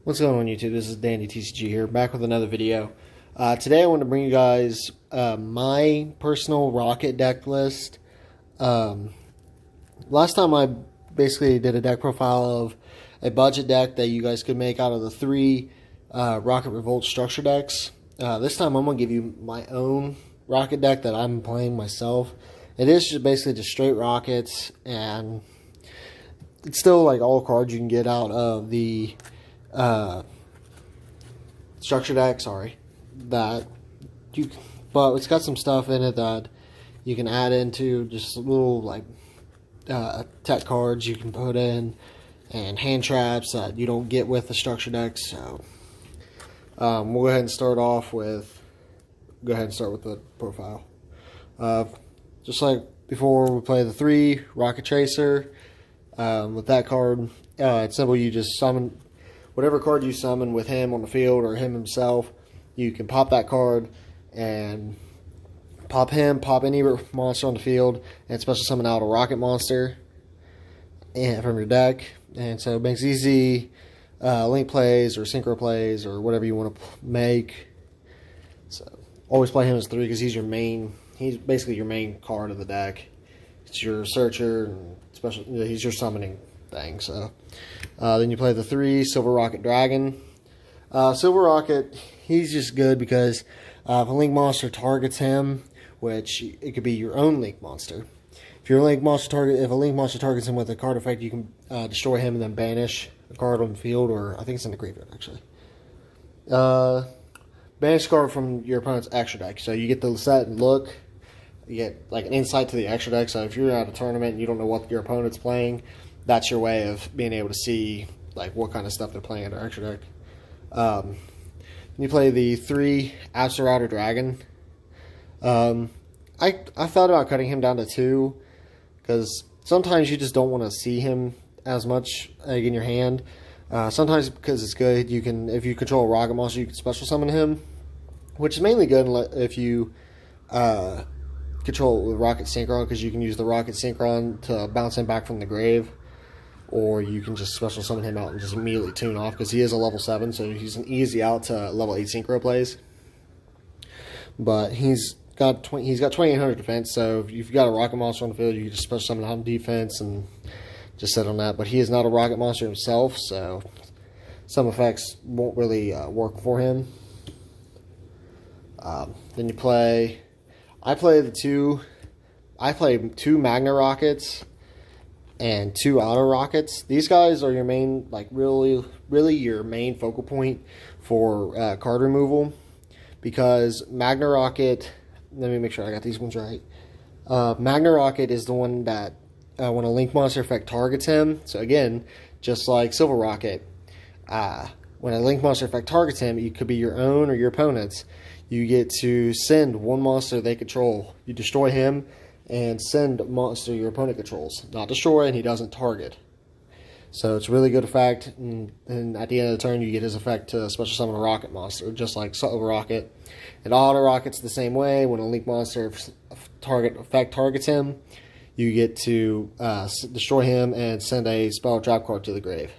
What's going on YouTube? This is Dandy TCG here, back with another video. Today I want to bring you guys my personal Rokket deck list. Last time I basically did a deck profile of a budget deck that you guys could make out of the three Rokket Revolt structure decks. This time I'm going to give you my own Rokket deck that I'm playing myself. It is just basically just straight Rockets, and it's still like all cards you can get out of the structure deck, but it's got some stuff in it that you can add into, just little like tech cards you can put in, and hand traps that you don't get with the structure deck. So we'll go ahead and start with the profile. Just like before, we play the 3 Rokket Tracer. With that card, it's simple. You just summon whatever card you summon with him on the field or him himself. You can pop that card and pop any monster on the field, and special summon out a Rokket monster from your deck. And so it makes easy link plays or synchro plays or whatever you want to make. So always play him as 3 because he's basically your main card of the deck. It's your searcher and he's your summoning thing. So then you play the 3 Silver Rokket Dragon. Silver Rokket, he's just good because if a link monster targets him, which it could be your own link monster. If a link monster targets him with a card effect, you can destroy him and then banish a card on the field, or I think it's in the graveyard actually. Banish a card from your opponent's extra deck. So you get to set and look. You get like an insight to the extra deck. So if you're at a tournament and you don't know what your opponent's playing, that's your way of being able to see like what kind of stuff they're playing in their extra deck. You play the 3 Absol Dragon. I thought about cutting him down to 2 because sometimes you just don't want to see him as much in your hand. Sometimes because it's good, you can, if you control a Rokket monster, you can special summon him, which is mainly good if you control the Rokket Synchron, because you can use the Rokket Synchron to bounce him back from the grave, or you can just special summon him out and just immediately tune off, because he is a level 7, so he's an easy out to level 8 synchro plays. But he's got 2800 defense, so if you've got a Rokket monster on the field, you can just special summon out on defense and just sit on that. But he is not a Rokket monster himself, so some effects won't really work for him. Then you play... I play 2 Magna Rockets and 2 Auto Rockets. These guys are your main, like really your main focal point for card removal, because Magna Rokket, let me make sure I got these ones right. Magna Rokket is the one that when a link monster effect targets him, so again, just like Silver Rokket, when a link monster effect targets him, it could be your own or your opponent's. You get to send one monster they control. You destroy him and send a monster your opponent controls. Not destroy, and he doesn't target. So it's a really good effect. And at the end of the turn, you get his effect to special summon a Rokket monster, just like Silver Rokket. And Auto Rocket's the same way. When a link monster effect targets him, you get to destroy him and send a spell trap card to the grave.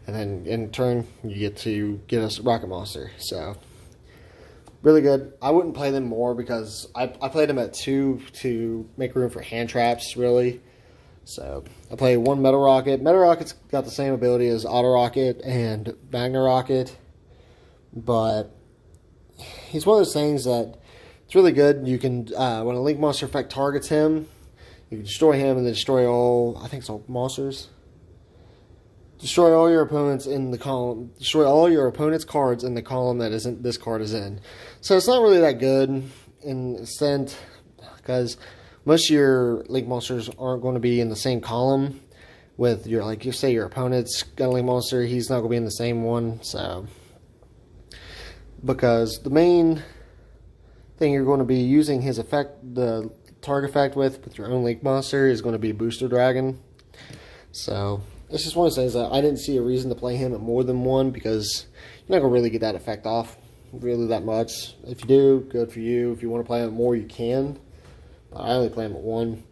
And then in turn, you get to get a Rokket monster. So really good. I wouldn't play them more because I played them at 2 to make room for hand traps, really. So I play 1 Metal Rokket. Metal Rocket's got the same ability as Auto Rokket and Magna Rokket, but he's one of those things that it's really good. You can, when a link monster effect targets him, you can destroy him and then destroy all, I think it's all monsters. Destroy all your opponents in the column. Destroy all your opponent's cards in the column that this card is in. So it's not really that good in a sense, because most of your link monsters aren't going to be in the same column with your, like, you say your opponent's got a link monster, he's not going to be in the same one. So because the main thing you're going to be using his effect, the target effect with your own link monster, is going to be Booster Dragon. So it's just one of those things that I didn't see a reason to play him at more than 1, because you're not going to really get that effect off really that much. If you do, good for you. If you want to play him more, you can. But I only play him at 1.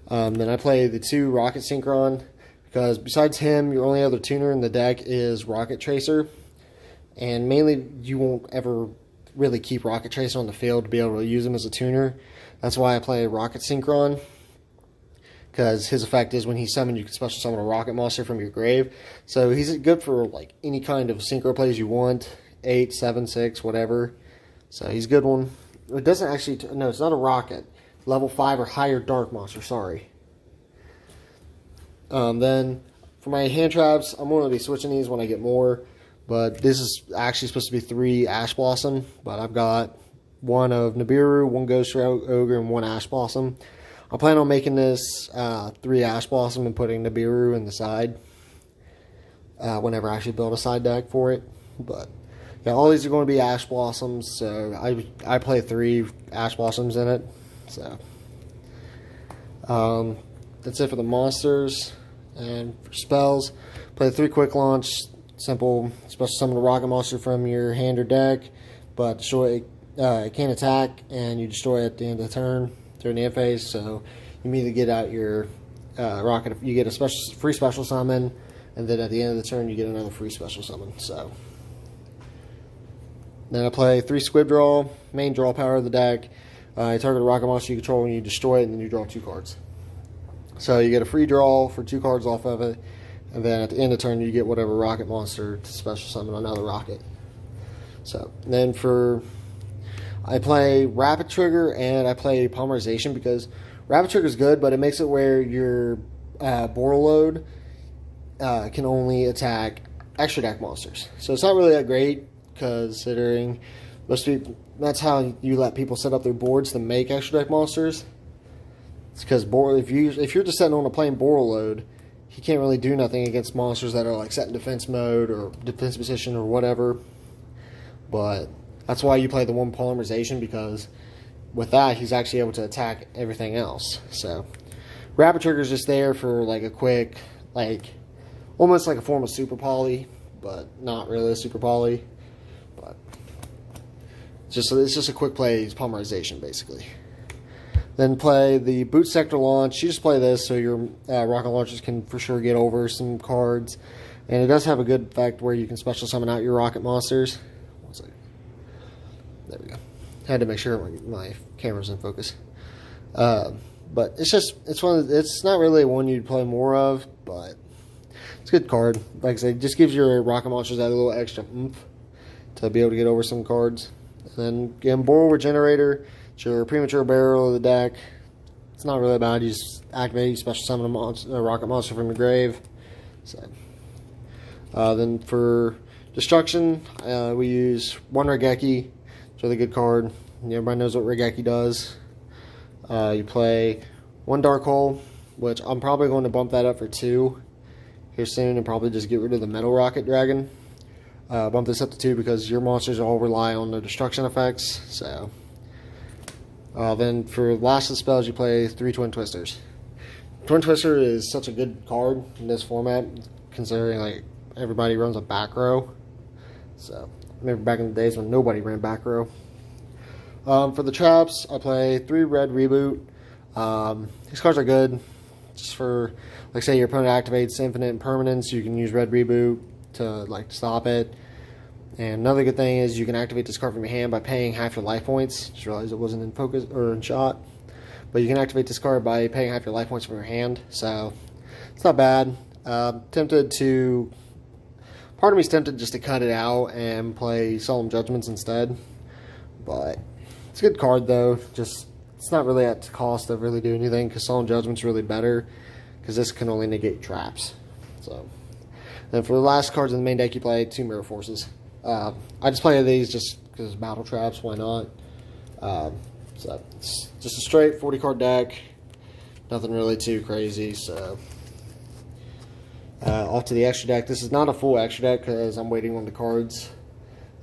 Then I play the 2 Rokket Synchron, because besides him, your only other tuner in the deck is Rocket Tracer, and mainly you won't ever really keep Rocket Tracer on the field to be able to use him as a tuner. That's why I play Rocket Synchron, because his effect is when he's summoned, you can special summon a rocket monster from your grave. So he's good for like any kind of synchro plays you want, 8, 7, 6, whatever. So he's a good one. It doesn't actually, no, it's not a rocket. Level 5 or higher dark monster, sorry. Then for my hand traps, I'm going to be switching these when I get more. But this is actually supposed to be 3 Ash Blossom. But I've got 1 of Nibiru, 1 Ghost Ogre, and 1 Ash Blossom. I plan on making this 3 Ash Blossom and putting Nibiru in the side. Whenever I actually build a side deck for it. But yeah, all these are going to be Ash Blossoms. So I play 3 Ash Blossoms in it. So that's it for the monsters. And for spells, play 3 quick launch, simple special summon a rocket monster from your hand or deck, but destroy it can't attack, and you destroy it at the end of the turn during the end phase. So you immediately get out your rocket. You get a free special summon, and then at the end of the turn you get another free special summon. So then I play 3 Squib Draw, main draw power of the deck. You target a rocket monster you control when you destroy it, and then you draw 2 cards. So you get a free draw for 2 cards off of it, and then at the end of the turn you get whatever rocket monster to special summon another rocket. So then I play Rapid Trigger and I play Polymerization, because Rapid Trigger is good, but it makes it where your Borreload can only attack extra deck monsters. So it's not really that great, considering that's how you let people set up their boards to make extra deck monsters. It's because if you're just setting on a plain Borreload, he can't really do nothing against monsters that are like set in defense mode or defense position or whatever. But that's why you play the 1 Polymerization, because with that he's actually able to attack everything else. So Rapid Trigger is just there for like a quick, like almost like a form of Super Poly, but not really a Super Poly. But it's just a quick play Polymerization basically. Then play the Boot Sector Launch. You just play this so your rocket launchers can for sure get over some cards. And it does have a good effect where you can special summon out your rocket monsters. One second. There we go. Had to make sure my camera's in focus. But it's not really one you'd play more of, but it's a good card. Like I said, it just gives your rocket monsters that little extra oomph to be able to get over some cards. And then again, Boral Regenerator. It's your premature barrel of the deck. It's not really bad. You just activate, you special summon a rocket monster from your grave. So, then for destruction, we use 1 Regeki. It's a really good card. Everybody knows what Regeki does. You play 1 Dark Hole, which I'm probably going to bump that up for 2 here soon, and probably just get rid of the Metal Rocket Dragon. Bump this up to 2 because your monsters all rely on the destruction effects. So. Then for the last of the spells, you play 3 Twin Twisters. Twin Twister is such a good card in this format, considering like everybody runs a back row. So I remember back in the days when nobody ran back row. For the traps, I play 3 Red Reboot. These cards are good just for, like, say your opponent activates Infinite Impermanence, you can use Red Reboot to like stop it. And another good thing is you can activate this card from your hand by paying half your life points. Just realized it wasn't in focus or in shot. But you can activate this card by paying half your life points from your hand. So it's not bad. Part of me's tempted just to cut it out and play Solemn Judgments instead. But it's a good card though. Just it's not really at the cost of really doing anything, because Solemn Judgment's really better, because this can only negate traps. So then for the last cards in the main deck, you play 2 Mirror Forces. I just play these just because battle traps, why not? So it's just a straight 40 card deck, nothing really too crazy. So off to the extra deck. This is not a full extra deck because I'm waiting on the cards,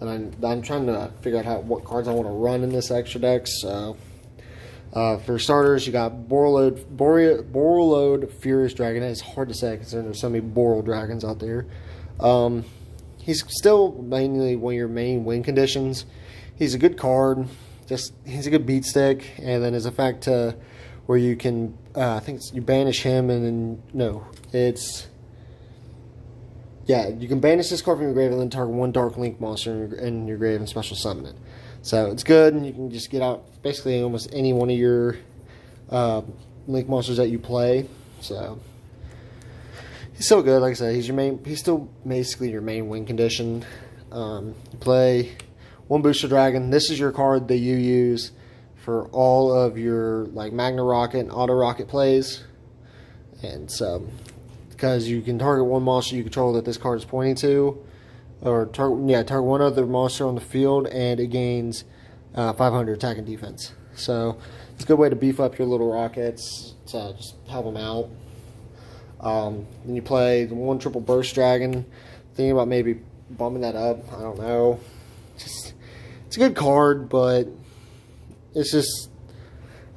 and I'm trying to figure out what cards I want to run in this extra deck. So for starters, you got Borreload Furious Dragon. It's hard to say considering there's so many Boral dragons out there. He's still mainly one of your main win conditions. He's a good card. He's a good beat stick, and then his effect where you can I think you banish him, and then no, it's yeah, you can banish this card from your grave and then target one Dark Link monster in your grave and special summon it. So it's good, and you can just get out basically almost any one of your Link monsters that you play. So he's still good. Like I said, he's still basically your main win condition. You play one Booster Dragon. This is your card that you use for all of your like Magna Rocket and Auto Rocket plays. And so, because you can target one monster you control that this card is pointing to, or target one other monster on the field, and it gains 500 attack and defense. So it's a good way to beef up your little rockets, to just help them out. Then you play the one triple burst dragon. Thinking about maybe bumping that up. I don't know. It's a good card, but it's just,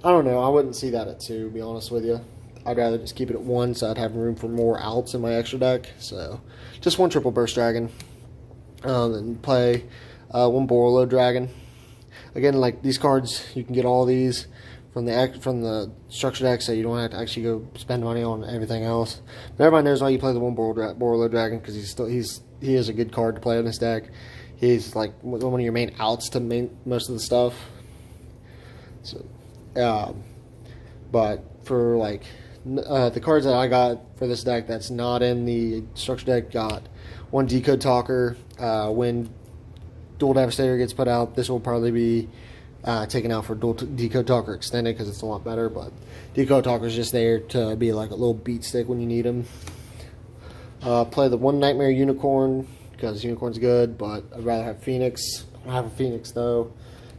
I don't know. I wouldn't see that at 2, to be honest with you. I'd rather just keep it at 1, so I'd have room for more outs in my extra deck. So just one triple burst dragon. And play one Borolo dragon. Again, like these cards, you can get all these from the structure deck, so you don't have to actually go spend money on everything else. But everybody knows why you play the one Borolo dragon, because he is a good card to play in this deck. He's like one of your main outs to most of the stuff. So, but for like the cards that I got for this deck that's not in the structure deck, got one Decode Talker. When Dual Devastator gets put out, this will probably be taken out for Decode Talker Extended, because it's a lot better. But Decode Talker is just there to be like a little beat stick when you need him. Play the one Nightmare Unicorn, because Unicorn's good, but I'd rather have Phoenix. I don't have a Phoenix though.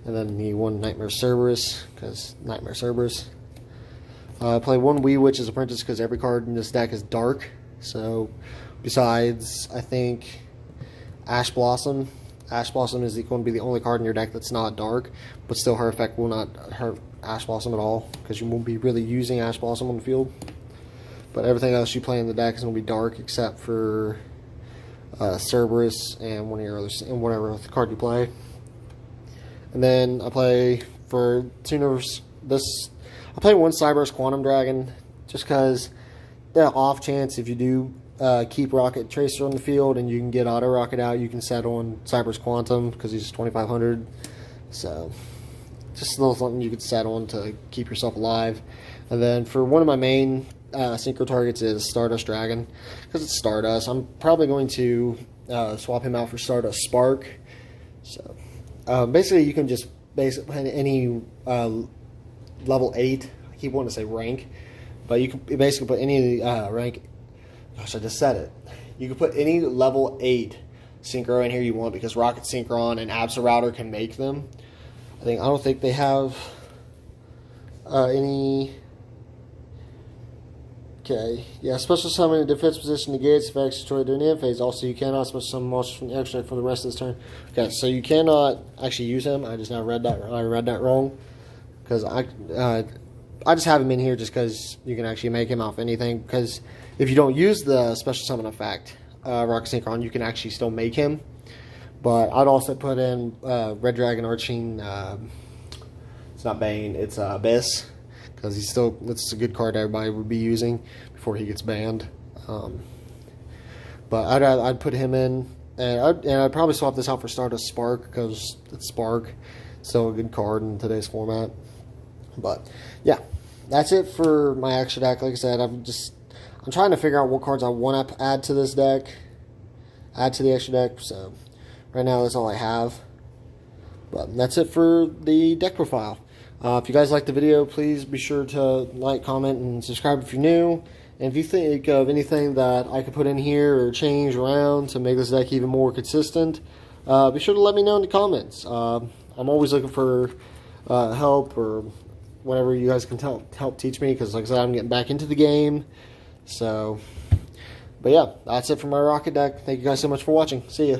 And then the one Nightmare Cerberus, because Nightmare Cerberus. Play one Wee Witch's Apprentice, because every card in this deck is dark. So besides, I think, Ash Blossom. Ash Blossom is going to be the only card in your deck that's not dark, but still her effect will not hurt Ash Blossom at all, because you won't be really using Ash Blossom on the field. But everything else you play in the deck is going to be dark, except for Cerberus and one of your others, and whatever other card you play. And then I play for tuners this. I play one Cyberus Quantum Dragon, just because the off chance if you do keep Rocket Tracer on the field and you can get Auto Rocket out, you can set on Cyberus Quantum, because he's 2500. So just a little something you could set on to keep yourself alive. And then for one of my main synchro targets is Stardust Dragon, because it's Stardust. I'm probably going to swap him out for Stardust Spark. So basically you can just put any level 8, I keep wanting to say rank, but you can basically put any rank. Gosh, I just said it. You can put any level 8 synchro in here you want, because Rocket Synchron and Absolrouter can make them. I don't think they have any. Okay, yeah, special summon in defense position negates effects destroyed during the end phase. Also, you cannot special summon monsters from the extra for the rest of this turn. Okay, so you cannot actually use him. I just now read that. I read that wrong, because I just have him in here just because you can actually make him off anything. Because if you don't use the special summon effect, Rocket Synchron, you can actually still make him. But I'd also put in Red Dragon Arching. It's not Bane, it's Abyss, because it's a good card everybody would be using before he gets banned. But I'd put him in, and I'd probably swap this out for Stardust Spark, because it's Spark, still a good card in today's format. But yeah, that's it for my extra deck. Like I said, I'm trying to figure out what cards I want to add to this deck, add to the extra deck. So right now that's all I have. But that's it for the deck profile. If you guys liked the video, please be sure to like, comment, and subscribe if you're new. And if you think of anything that I could put in here or change around to make this deck even more consistent, be sure to let me know in the comments. I'm always looking for help or whatever you guys can help teach me, because like I said, I'm getting back into the game. So, but yeah, that's it for my Rocket deck. Thank you guys so much for watching. See ya.